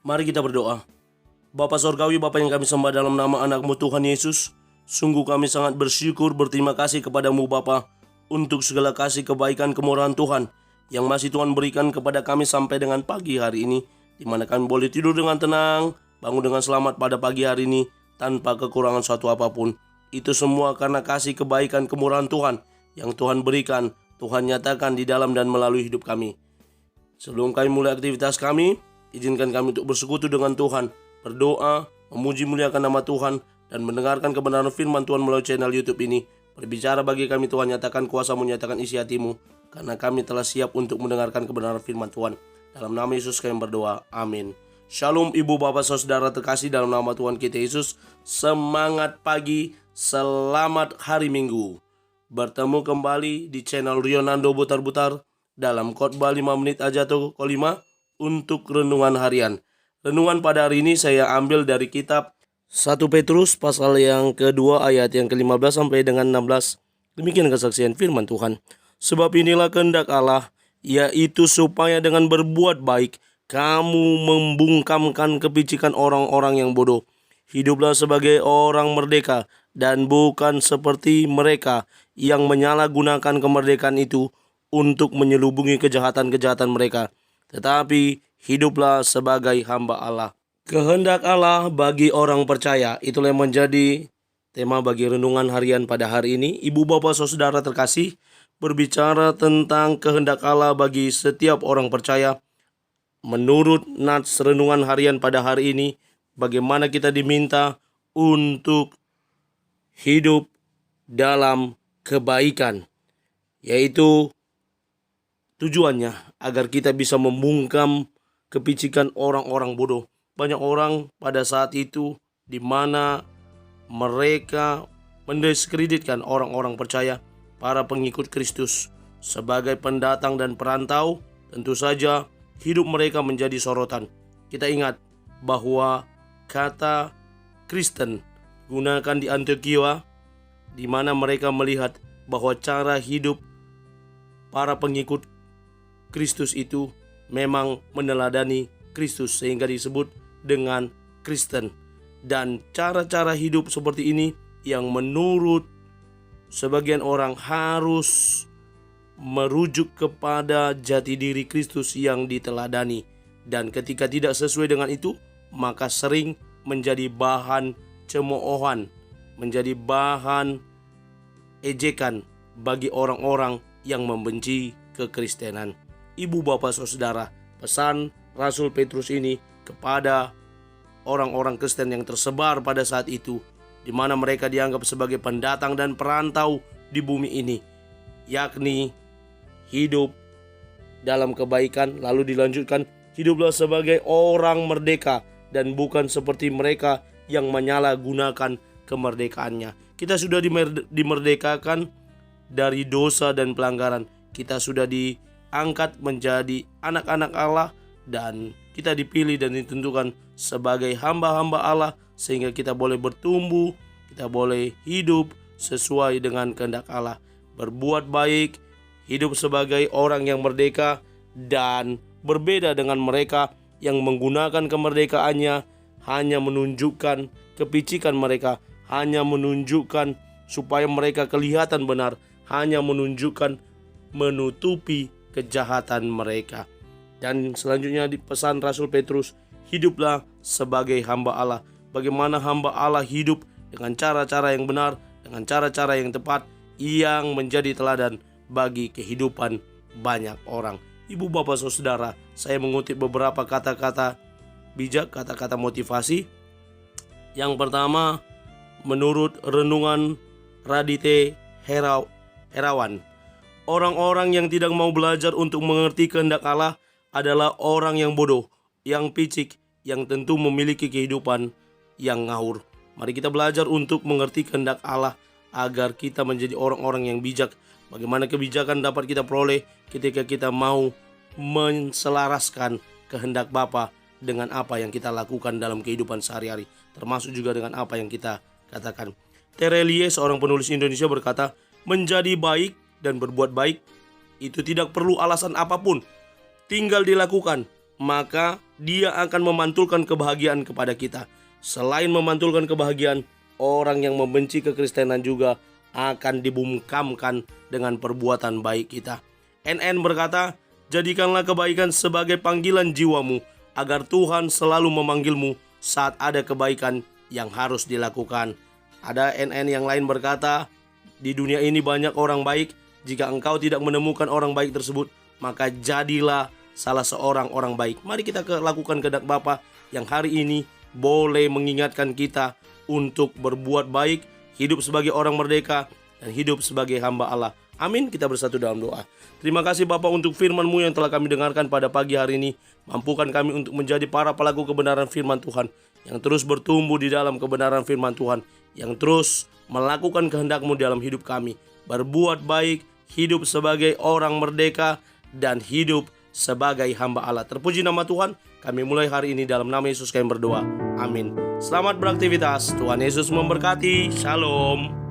Mari kita berdoa. Bapa Sorgawi, Bapa yang kami sembah dalam nama anak-Mu Tuhan Yesus, sungguh kami sangat bersyukur, berterima kasih kepadamu Bapa untuk segala kasih, kebaikan, kemurahan Tuhan yang masih Tuhan berikan kepada kami sampai dengan pagi hari ini, di mana kami boleh tidur dengan tenang, bangun dengan selamat pada pagi hari ini tanpa kekurangan suatu apapun. Itu semua karena kasih, kebaikan, kemurahan Tuhan yang Tuhan berikan, Tuhan nyatakan di dalam dan melalui hidup kami. Sebelum kami mulai aktivitas kami, izinkan kami untuk bersekutu dengan Tuhan, berdoa, memuji muliakan nama Tuhan, dan mendengarkan kebenaran firman Tuhan melalui channel YouTube ini. Berbicara bagi kami Tuhan, nyatakan kuasa-Mu, nyatakan isi hati-Mu, karena kami telah siap untuk mendengarkan kebenaran firman Tuhan. Dalam nama Yesus kami berdoa, amin. Shalom ibu bapak saudara terkasih dalam nama Tuhan kita Yesus. Semangat pagi, selamat hari Minggu. Bertemu kembali di channel Rionando Butar-Butar dalam khotbah 5 menit aja atau kolima untuk renungan harian. Renungan pada hari ini saya ambil dari kitab 1 Petrus pasal yang kedua ayat yang ke-15 sampai dengan 16. Demikian kesaksian firman Tuhan. Sebab inilah kehendak Allah, yaitu supaya dengan berbuat baik kamu membungkamkan kepicikan orang-orang yang bodoh. Hiduplah sebagai orang merdeka dan bukan seperti mereka yang menyalahgunakan kemerdekaan itu untuk menyelubungi kejahatan-kejahatan mereka, tetapi hiduplah sebagai hamba Allah. Kehendak Allah bagi orang percaya, itulah yang menjadi tema bagi renungan harian pada hari ini. Ibu bapak saudara terkasih, berbicara tentang kehendak Allah bagi setiap orang percaya. Menurut nats renungan harian pada hari ini, bagaimana kita diminta untuk hidup dalam kebaikan, yaitu tujuannya agar kita bisa membungkam kepicikan orang-orang bodoh. Banyak orang pada saat itu di mana mereka mendiskreditkan orang-orang percaya, para pengikut Kristus sebagai pendatang dan perantau. Tentu saja hidup mereka menjadi sorotan. Kita ingat bahwa kata Kristen gunakan di Antioquia, di mana mereka melihat bahwa cara hidup para pengikut Kristus itu memang meneladani Kristus, sehingga disebut dengan Kristen. Dan cara-cara hidup seperti ini yang menurut sebagian orang harus merujuk kepada jati diri Kristus yang diteladani. Dan ketika tidak sesuai dengan itu, maka sering menjadi bahan cemoohan, menjadi bahan ejekan bagi orang-orang yang membenci kekristenan. Ibu bapak saudara, pesan Rasul Petrus ini kepada orang-orang Kristen yang tersebar pada saat itu, di mana mereka dianggap sebagai pendatang dan perantau di bumi ini, yakni hidup dalam kebaikan. Lalu dilanjutkan, hiduplah sebagai orang merdeka dan bukan seperti mereka yang menyalahgunakan kemerdekaannya. Kita sudah dimerdekakan dari dosa dan pelanggaran. Kita sudah diangkat menjadi anak-anak Allah, dan kita dipilih dan ditentukan sebagai hamba-hamba Allah, sehingga kita boleh bertumbuh, kita boleh hidup sesuai dengan kehendak Allah, berbuat baik, hidup sebagai orang yang merdeka, dan berbeda dengan mereka yang menggunakan kemerdekaannya hanya menunjukkan kepicikan mereka, hanya menunjukkan supaya mereka kelihatan benar, hanya menunjukkan menutupi kejahatan mereka. Dan selanjutnya di pesan Rasul Petrus, hiduplah sebagai hamba Allah. Bagaimana hamba Allah hidup dengan cara-cara yang benar, dengan cara-cara yang tepat, yang menjadi teladan bagi kehidupan banyak orang. Ibu bapak saudara, saya mengutip beberapa kata-kata bijak, kata-kata motivasi. Yang pertama, menurut renungan Radite Herawan, orang-orang yang tidak mau belajar untuk mengerti kehendak Allah adalah orang yang bodoh, yang picik, yang tentu memiliki kehidupan yang ngawur. Mari kita belajar untuk mengerti kehendak Allah agar kita menjadi orang-orang yang bijak. Bagaimana kebijakan dapat kita peroleh ketika kita mau menselaraskan kehendak Bapa dengan apa yang kita lakukan dalam kehidupan sehari-hari, termasuk juga dengan apa yang kita katakan. Terelie, seorang penulis Indonesia, berkata, menjadi baik dan berbuat baik itu tidak perlu alasan apapun, tinggal dilakukan. maka Dia akan memantulkan kebahagiaan kepada kita. Selain memantulkan kebahagiaan, orang yang membenci kekristenan juga akan dibungkamkan dengan perbuatan baik kita. NN berkata, jadikanlah kebaikan sebagai panggilan jiwamu, agar Tuhan selalu memanggilmu saat ada kebaikan yang harus dilakukan. Ada NN yang lain berkata, di dunia ini banyak orang baik. Jika engkau tidak menemukan orang baik tersebut, maka jadilah salah seorang orang baik. Mari kita lakukan kehendak Bapa yang hari ini boleh mengingatkan kita untuk berbuat baik, hidup sebagai orang merdeka, dan hidup sebagai hamba Allah. Amin. Kita bersatu dalam doa. Terima kasih Bapa untuk firman-Mu yang telah kami dengarkan pada pagi hari ini. Mampukan kami untuk menjadi para pelaku kebenaran firman Tuhan, yang terus bertumbuh di dalam kebenaran firman Tuhan, yang terus melakukan kehendak-Mu dalam hidup kami. Berbuat baik, hidup sebagai orang merdeka, dan hidup sebagai hamba Allah. Terpuji nama Tuhan. Kami mulai hari ini dalam nama Yesus kami berdoa. Amin. Selamat beraktivitas. Tuhan Yesus memberkati. Shalom.